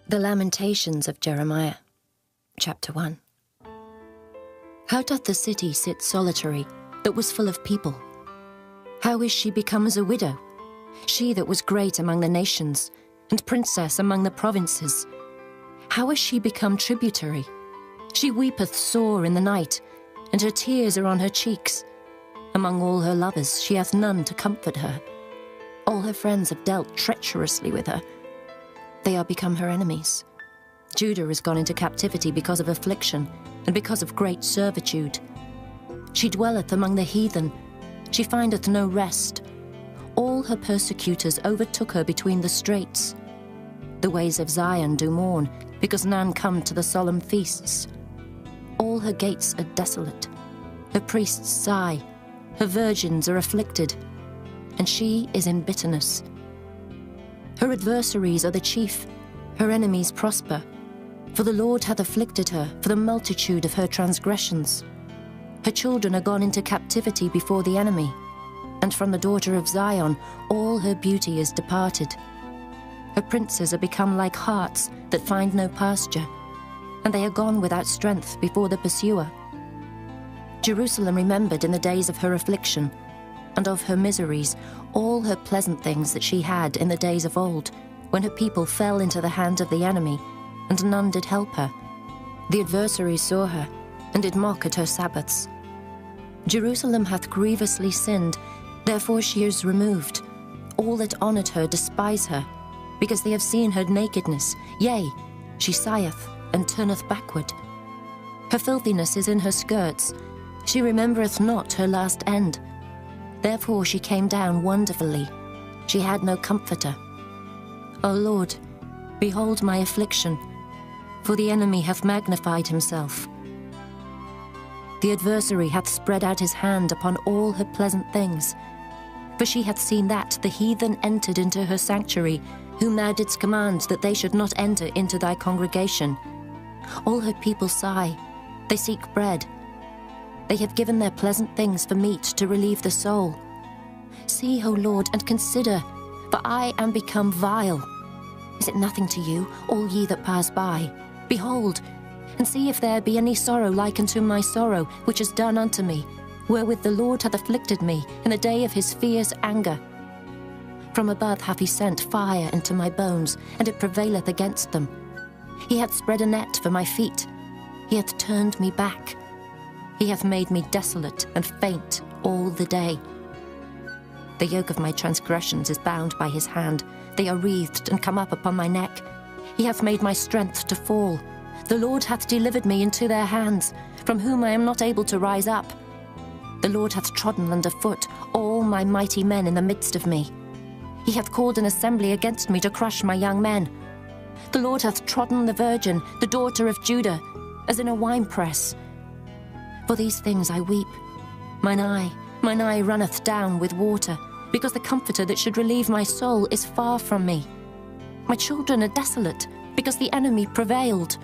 The Lamentations of Jeremiah, Chapter 1. How doth the city sit solitary, that was full of people? How is she become as a widow, she that was great among the nations, and princess among the provinces? How is she become tributary? She weepeth sore in the night, and her tears are on her cheeks. Among all her lovers she hath none to comfort her. All her friends have dealt treacherously with her. They are become her enemies. Judah is gone into captivity because of affliction, and because of great servitude. She dwelleth among the heathen, she findeth no rest. All her persecutors overtook her between the straits. The ways of Zion do mourn, because none come to the solemn feasts. All her gates are desolate, her priests sigh, her virgins are afflicted, and she is in bitterness. Her adversaries are the chief, her enemies prosper. For the Lord hath afflicted her for the multitude of her transgressions. Her children are gone into captivity before the enemy, and from the daughter of Zion all her beauty is departed. Her princes are become like harts that find no pasture, and they are gone without strength before the pursuer. Jerusalem remembered in the days of her affliction, and of her miseries, all her pleasant things that she had in the days of old, when her people fell into the hand of the enemy, and none did help her. The adversaries saw her, and did mock at her Sabbaths. Jerusalem hath grievously sinned, therefore she is removed. All that honoured her despise her, because they have seen her nakedness. Yea, she sigheth, and turneth backward. Her filthiness is in her skirts, she remembereth not her last end. Therefore she came down wonderfully, she had no comforter. O Lord, behold my affliction, for the enemy hath magnified himself. The adversary hath spread out his hand upon all her pleasant things. For she hath seen that the heathen entered into her sanctuary, whom thou didst command that they should not enter into thy congregation. All her people sigh, they seek bread. They have given their pleasant things for meat to relieve the soul. See, O Lord, and consider, for I am become vile. Is it nothing to you, all ye that pass by? Behold, and see if there be any sorrow like unto my sorrow, which is done unto me, wherewith the Lord hath afflicted me in the day of his fierce anger. From above hath he sent fire into my bones, and it prevaileth against them. He hath spread a net for my feet, he hath turned me back. He hath made me desolate and faint all the day. The yoke of my transgressions is bound by his hand. They are wreathed and come up upon my neck. He hath made my strength to fall. The Lord hath delivered me into their hands, from whom I am not able to rise up. The Lord hath trodden under foot all my mighty men in the midst of me. He hath called an assembly against me to crush my young men. The Lord hath trodden the virgin, the daughter of Judah, as in a winepress. For these things I weep. Mine eye runneth down with water, because the comforter that should relieve my soul is far from me. My children are desolate, because the enemy prevailed.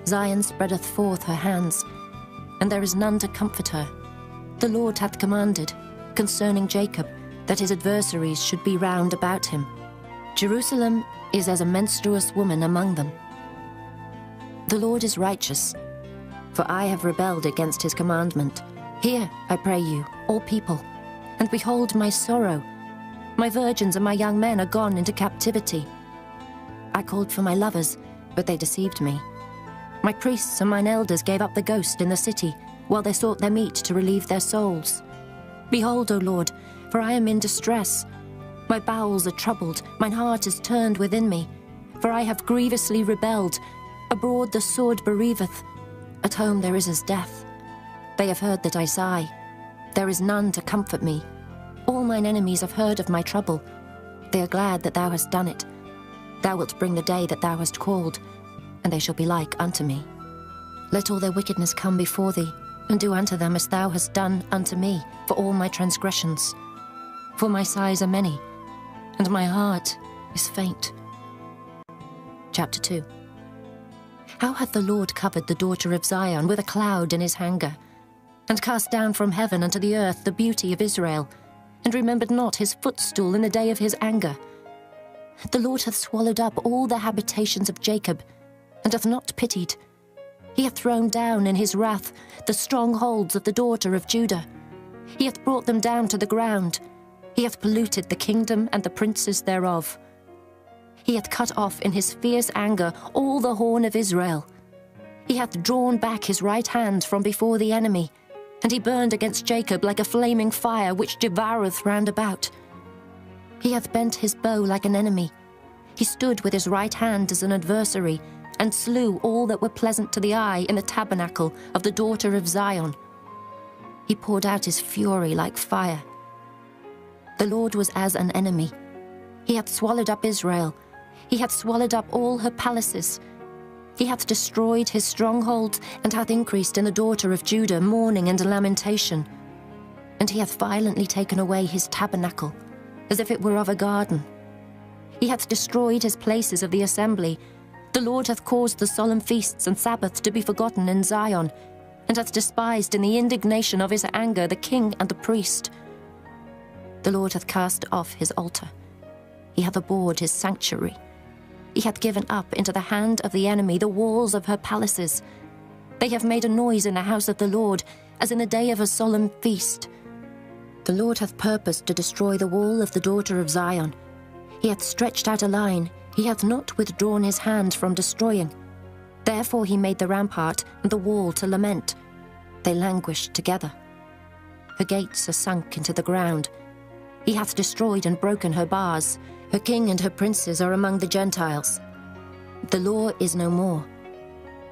Zion spreadeth forth her hands, and there is none to comfort her. The Lord hath commanded, concerning Jacob, that his adversaries should be round about him. Jerusalem is as a menstruous woman among them. The Lord is righteous, for I have rebelled against his commandment. Hear, I pray you, all people, and behold my sorrow. My virgins and my young men are gone into captivity. I called for my lovers, but they deceived me. My priests and mine elders gave up the ghost in the city, while they sought their meat to relieve their souls. Behold, O Lord, for I am in distress. My bowels are troubled, mine heart is turned within me, for I have grievously rebelled. Abroad the sword bereaveth, at home there is as death. They have heard that I sigh. There is none to comfort me. All mine enemies have heard of my trouble. They are glad that thou hast done it. Thou wilt bring the day that thou hast called, and they shall be like unto me. Let all their wickedness come before thee, and do unto them as thou hast done unto me for all my transgressions. For my sighs are many, and my heart is faint. Chapter 2. How hath the Lord covered the daughter of Zion with a cloud in his anger, and cast down from heaven unto the earth the beauty of Israel, and remembered not his footstool in the day of his anger. The Lord hath swallowed up all the habitations of Jacob, and hath not pitied. He hath thrown down in his wrath the strongholds of the daughter of Judah. He hath brought them down to the ground. He hath polluted the kingdom and the princes thereof. He hath cut off in his fierce anger all the horn of Israel. He hath drawn back his right hand from before the enemy, and he burned against Jacob like a flaming fire which devoureth round about. He hath bent his bow like an enemy. He stood with his right hand as an adversary, and slew all that were pleasant to the eye in the tabernacle of the daughter of Zion. He poured out his fury like fire. The Lord was as an enemy. He hath swallowed up Israel. He hath swallowed up all her palaces. He hath destroyed his strongholds, and hath increased in the daughter of Judah mourning and lamentation. And he hath violently taken away his tabernacle, as if it were of a garden. He hath destroyed his places of the assembly. The Lord hath caused the solemn feasts and Sabbaths to be forgotten in Zion, and hath despised in the indignation of his anger the king and the priest. The Lord hath cast off his altar. He hath abhorred his sanctuary. He hath given up into the hand of the enemy the walls of her palaces. They have made a noise in the house of the Lord, as in the day of a solemn feast. The Lord hath purposed to destroy the wall of the daughter of Zion. He hath stretched out a line. He hath not withdrawn his hand from destroying. Therefore he made the rampart and the wall to lament. They languished together. Her gates are sunk into the ground. He hath destroyed and broken her bars. Her king and her princes are among the Gentiles. The law is no more.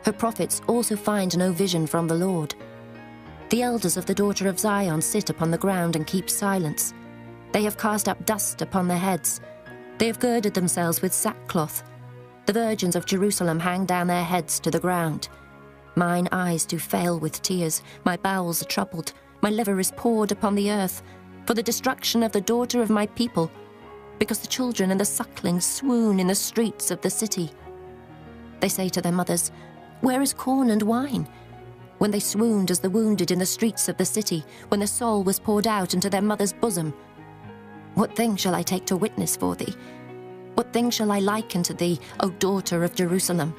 Her prophets also find no vision from the Lord. The elders of the daughter of Zion sit upon the ground and keep silence. They have cast up dust upon their heads. They have girded themselves with sackcloth. The virgins of Jerusalem hang down their heads to the ground. Mine eyes do fail with tears. My bowels are troubled. My liver is poured upon the earth, for the destruction of the daughter of my people, because the children and the sucklings swoon in the streets of the city. They say to their mothers, Where is corn and wine? When they swooned as the wounded in the streets of the city, when their soul was poured out into their mother's bosom. What thing shall I take to witness for thee? What thing shall I liken to thee, O daughter of Jerusalem?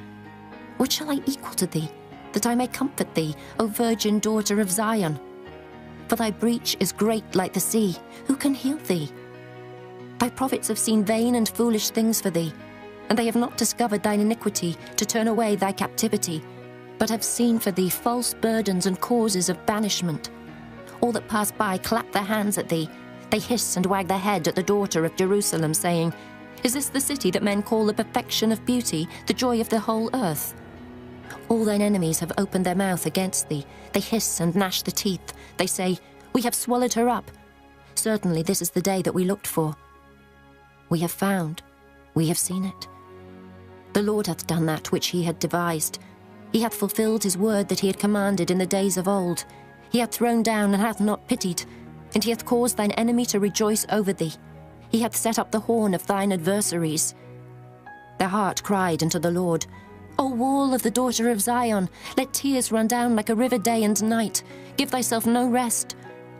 What shall I equal to thee, that I may comfort thee, O virgin daughter of Zion? For thy breach is great like the sea. Who can heal thee? Thy prophets have seen vain and foolish things for thee, and they have not discovered thine iniquity to turn away thy captivity, but have seen for thee false burdens and causes of banishment. All that pass by clap their hands at thee. They hiss and wag their head at the daughter of Jerusalem, saying, Is this the city that men call the perfection of beauty, the joy of the whole earth? All thine enemies have opened their mouth against thee. They hiss and gnash the teeth. They say, We have swallowed her up. Certainly this is the day that we looked for. We have found, we have seen it. The Lord hath done that which he had devised. He hath fulfilled his word that he had commanded in the days of old. He hath thrown down and hath not pitied, and he hath caused thine enemy to rejoice over thee. He hath set up the horn of thine adversaries. Their heart cried unto the Lord, O wall of the daughter of Zion, let tears run down like a river day and night. Give thyself no rest.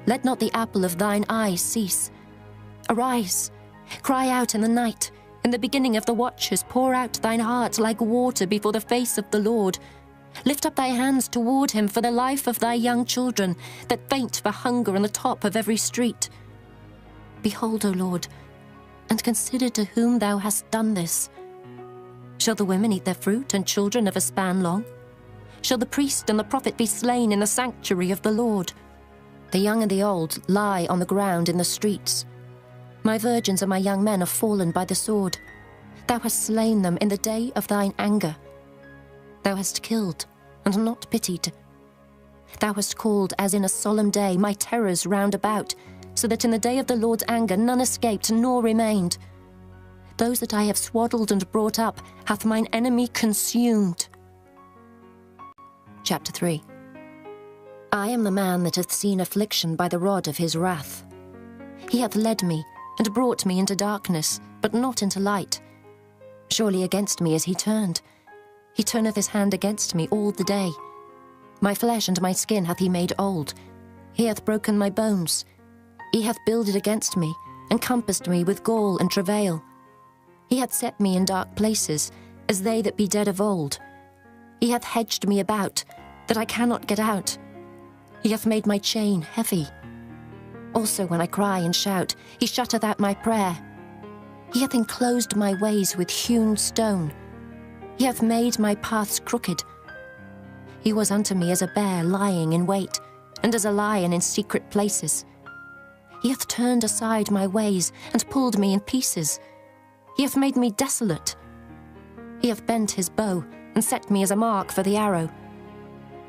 Let not the apple of thine eye cease. Arise, cry out in the night. In the beginning of the watches, pour out thine heart like water before the face of the Lord. Lift up thy hands toward him for the life of thy young children, that faint for hunger on the top of every street. Behold, O Lord, and consider to whom thou hast done this. Shall the women eat their fruit, and children of a span long? Shall the priest and the prophet be slain in the sanctuary of the Lord? The young and the old lie on the ground in the streets. My virgins and my young men are fallen by the sword. Thou hast slain them in the day of thine anger. Thou hast killed, and not pitied. Thou hast called, as in a solemn day, my terrors round about, so that in the day of the Lord's anger none escaped nor remained. Those that I have swaddled and brought up hath mine enemy consumed. Chapter 3. I am the man that hath seen affliction by the rod of his wrath. He hath led me, and brought me into darkness, but not into light. Surely against me is he turned. He turneth his hand against me all the day. My flesh and my skin hath he made old. He hath broken my bones. He hath builded against me, and compassed me with gall and travail. He He hath set me in dark places, as they that be dead of old. He hath hedged me about, that I cannot get out. He hath made my chain heavy. Also when I cry and shout, he shutteth out my prayer. He hath enclosed my ways with hewn stone. He hath made my paths crooked. He was unto me as a bear lying in wait, and as a lion in secret places. He hath turned aside my ways, and pulled me in pieces. He hath made me desolate. He hath bent his bow, and set me as a mark for the arrow.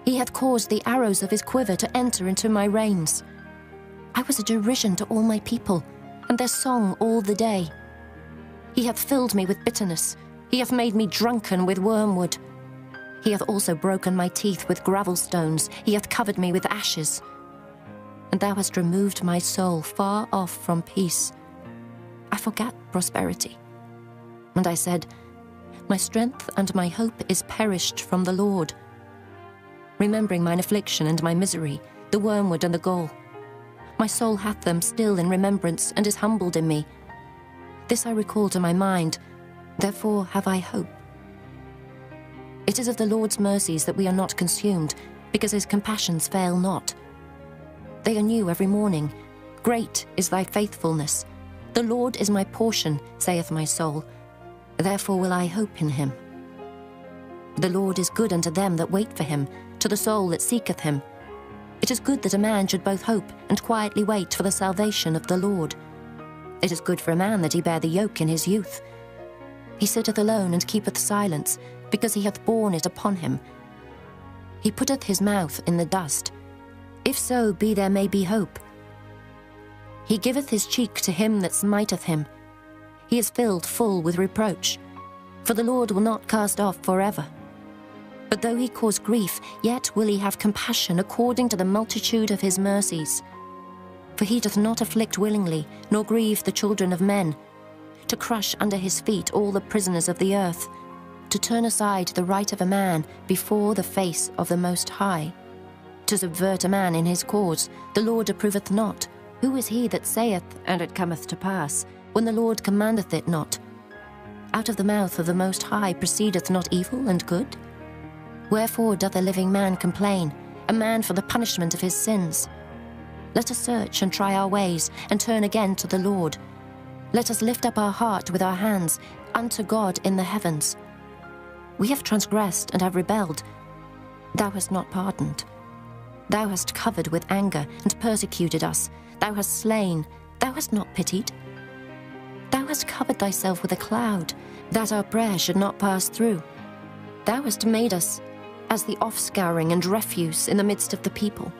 He hath caused the arrows of his quiver to enter into my reins. I was a derision to all my people, and their song all the day. He hath filled me with bitterness. He hath made me drunken with wormwood. He hath also broken my teeth with gravel stones. He hath covered me with ashes. And thou hast removed my soul far off from peace. I forgat prosperity. And I said, my strength and my hope is perished from the Lord. Remembering mine affliction and my misery, the wormwood and the gall. My soul hath them still in remembrance, and is humbled in me. This I recall to my mind, therefore have I hope. It is of the Lord's mercies that we are not consumed, because his compassions fail not. They are new every morning. Great is thy faithfulness. The Lord is my portion, saith my soul. Therefore will I hope in him. The Lord is good unto them that wait for him, to the soul that seeketh him. It is good that a man should both hope and quietly wait for the salvation of the Lord. It is good for a man that he bear the yoke in his youth. He sitteth alone and keepeth silence, because he hath borne it upon him. He putteth his mouth in the dust. If so be there may be hope. He giveth his cheek to him that smiteth him. He is filled full with reproach. For the Lord will not cast off forever. But though he cause grief, yet will he have compassion according to the multitude of his mercies. For he doth not afflict willingly, nor grieve the children of men, to crush under his feet all the prisoners of the earth, to turn aside the right of a man before the face of the Most High. To subvert a man in his cause, the Lord approveth not. Who is he that saith, and it cometh to pass, when the Lord commandeth it not? Out of the mouth of the Most High proceedeth not evil and good? Wherefore doth a living man complain, a man for the punishment of his sins? Let us search and try our ways, and turn again to the Lord. Let us lift up our heart with our hands unto God in the heavens. We have transgressed and have rebelled. Thou hast not pardoned. Thou hast covered with anger and persecuted us. Thou hast slain. Thou hast not pitied. Thou hast covered thyself with a cloud, that our prayer should not pass through. Thou hast made us as the offscouring and refuse in the midst of the people.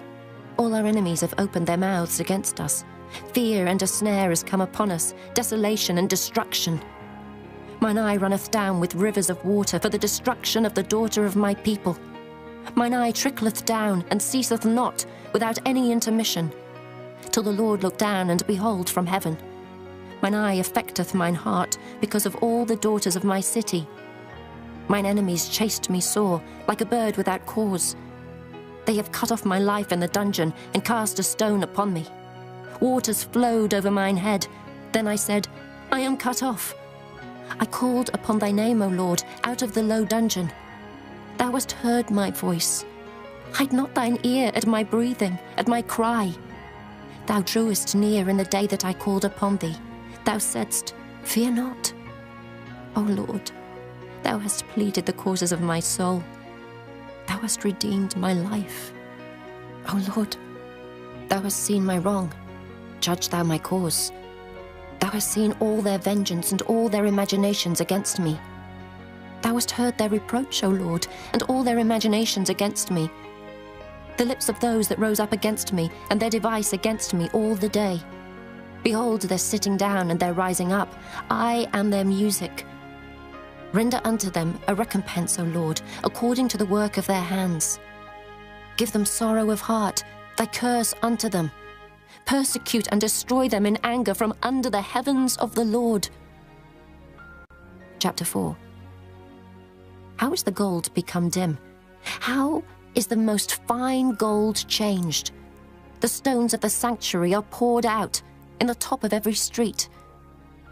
All our enemies have opened their mouths against us. Fear and a snare is come upon us, desolation and destruction. Mine eye runneth down with rivers of water for the destruction of the daughter of my people. Mine eye trickleth down and ceaseth not without any intermission, till the Lord look down and behold from heaven. Mine eye affecteth mine heart because of all the daughters of my city. Mine enemies chased me sore, like a bird without cause. They have cut off my life in the dungeon, and cast a stone upon me. Waters flowed over mine head. Then I said, I am cut off. I called upon thy name, O Lord, out of the low dungeon. Thou hast heard my voice. Hide not thine ear at my breathing, at my cry. Thou drewest near in the day that I called upon thee. Thou saidst, fear not. O Lord, thou hast pleaded the causes of my soul. Thou hast redeemed my life. O Lord, thou hast seen my wrong. Judge thou my cause. Thou hast seen all their vengeance and all their imaginations against me. Thou hast heard their reproach, O Lord, and all their imaginations against me. The lips of those that rose up against me, and their device against me all the day. Behold, their sitting down and their rising up. I am their music. Render unto them a recompense, O Lord, according to the work of their hands. Give them sorrow of heart, thy curse unto them. Persecute and destroy them in anger from under the heavens of the Lord. Chapter 4. How is the gold become dim? How is the most fine gold changed? The stones of the sanctuary are poured out in the top of every street.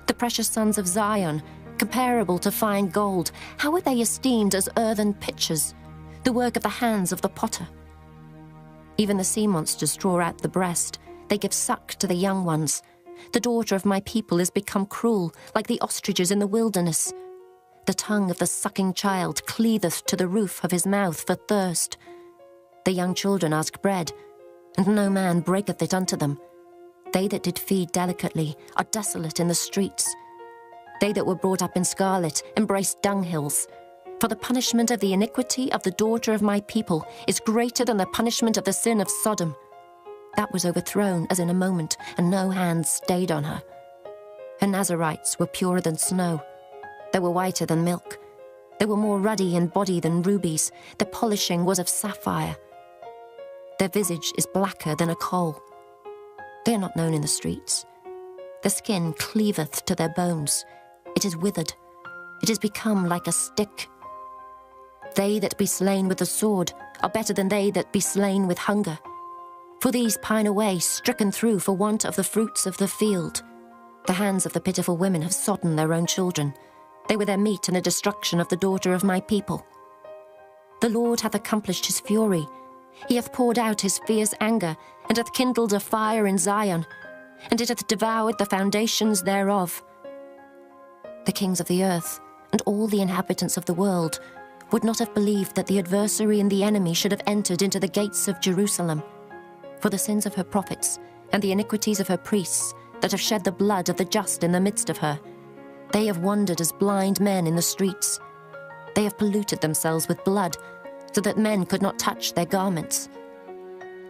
The precious sons of Zion comparable to fine gold, how are they esteemed as earthen pitchers, the work of the hands of the potter? Even the sea monsters draw out the breast. They give suck to the young ones. The daughter of my people is become cruel, like the ostriches in the wilderness. The tongue of the sucking child cleaveth to the roof of his mouth for thirst. The young children ask bread, and no man breaketh it unto them. They that did feed delicately are desolate in the streets. They that were brought up in scarlet embrace dunghills. For the punishment of the iniquity of the daughter of my people is greater than the punishment of the sin of Sodom. That was overthrown as in a moment, and no hand stayed on her. Her Nazarites were purer than snow. They were whiter than milk. They were more ruddy in body than rubies. Their polishing was of sapphire. Their visage is blacker than a coal. They are not known in the streets. Their skin cleaveth to their bones. It is withered. It is become like a stick. They that be slain with the sword are better than they that be slain with hunger. For these pine away, stricken through for want of the fruits of the field. The hands of the pitiful women have sodden their own children. They were their meat in the destruction of the daughter of my people. The Lord hath accomplished his fury. He hath poured out his fierce anger, and hath kindled a fire in Zion, and it hath devoured the foundations thereof. The kings of the earth, and all the inhabitants of the world, would not have believed that the adversary and the enemy should have entered into the gates of Jerusalem. For the sins of her prophets, and the iniquities of her priests, that have shed the blood of the just in the midst of her, they have wandered as blind men in the streets. They have polluted themselves with blood, so that men could not touch their garments.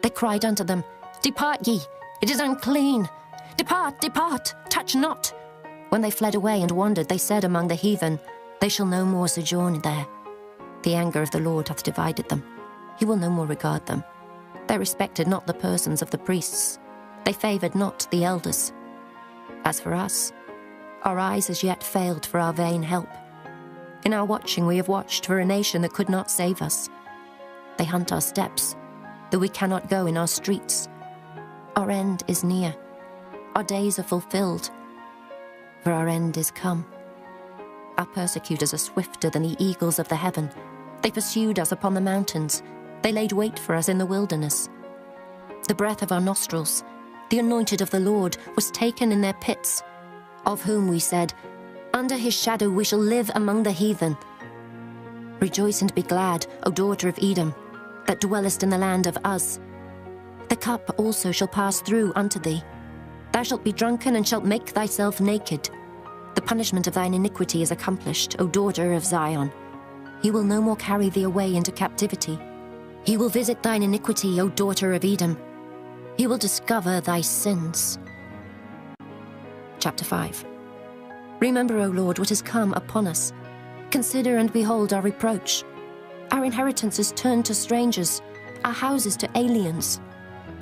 They cried unto them, Depart ye, it is unclean. Depart, depart, touch not. When they fled away and wandered, they said among the heathen, They shall no more sojourn there. The anger of the Lord hath divided them. He will no more regard them. They respected not the persons of the priests. They favoured not the elders. As for us, our eyes as yet failed for our vain help. In our watching we have watched for a nation that could not save us. They hunt our steps, though we cannot go in our streets. Our end is near. Our days are fulfilled, for our end is come. Our persecutors are swifter than the eagles of the heaven. They pursued us upon the mountains. They laid wait for us in the wilderness. The breath of our nostrils, the anointed of the Lord, was taken in their pits, of whom we said, Under his shadow we shall live among the heathen. Rejoice and be glad, O daughter of Edom, that dwellest in the land of Uz. The cup also shall pass through unto thee. Thou shalt be drunken and shalt make thyself naked. The punishment of thine iniquity is accomplished, O daughter of Zion. He will no more carry thee away into captivity. He will visit thine iniquity, O daughter of Edom. He will discover thy sins. Chapter 5. Remember, O Lord, what is come upon us. Consider and behold our reproach. Our inheritance is turned to strangers, our houses to aliens.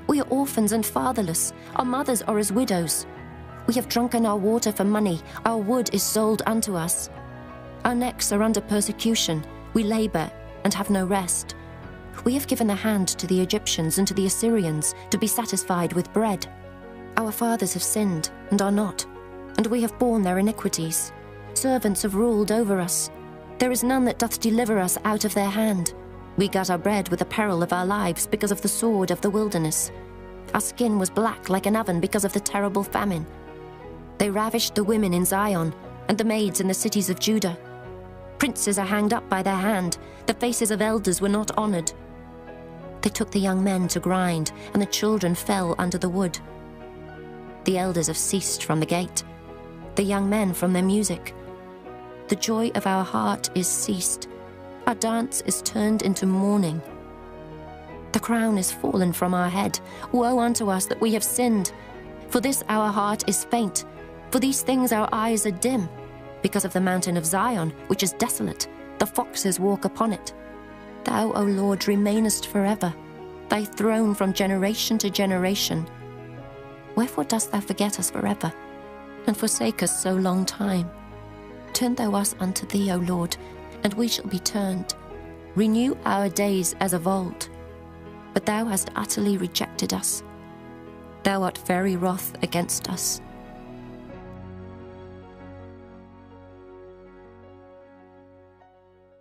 We are orphans and fatherless. Our mothers are as widows. We have drunken our water for money. Our wood is sold unto us. Our necks are under persecution. We labor and have no rest. We have given the hand to the Egyptians and to the Assyrians to be satisfied with bread. Our fathers have sinned and are not, and we have borne their iniquities. Servants have ruled over us. There is none that doth deliver us out of their hand. We got our bread with the peril of our lives because of the sword of the wilderness. Our skin was black like an oven because of the terrible famine. They ravished the women in Zion and the maids in the cities of Judah. Princes are hanged up by their hand. The faces of elders were not honored. They took the young men to grind, and the children fell under the wood. The elders have ceased from the gate, the young men from their music. The joy of our heart is ceased. Our dance is turned into mourning. The crown is fallen from our head. Woe unto us that we have sinned. For this our heart is faint. For these things our eyes are dim. Because of the mountain of Zion, which is desolate, the foxes walk upon it. Thou, O Lord, remainest forever, thy throne from generation to generation. Wherefore dost thou forget us forever, and forsake us so long time? Turn thou us unto thee, O Lord, and we shall be turned. Renew our days as of old. But thou hast utterly rejected us. Thou art very wroth against us.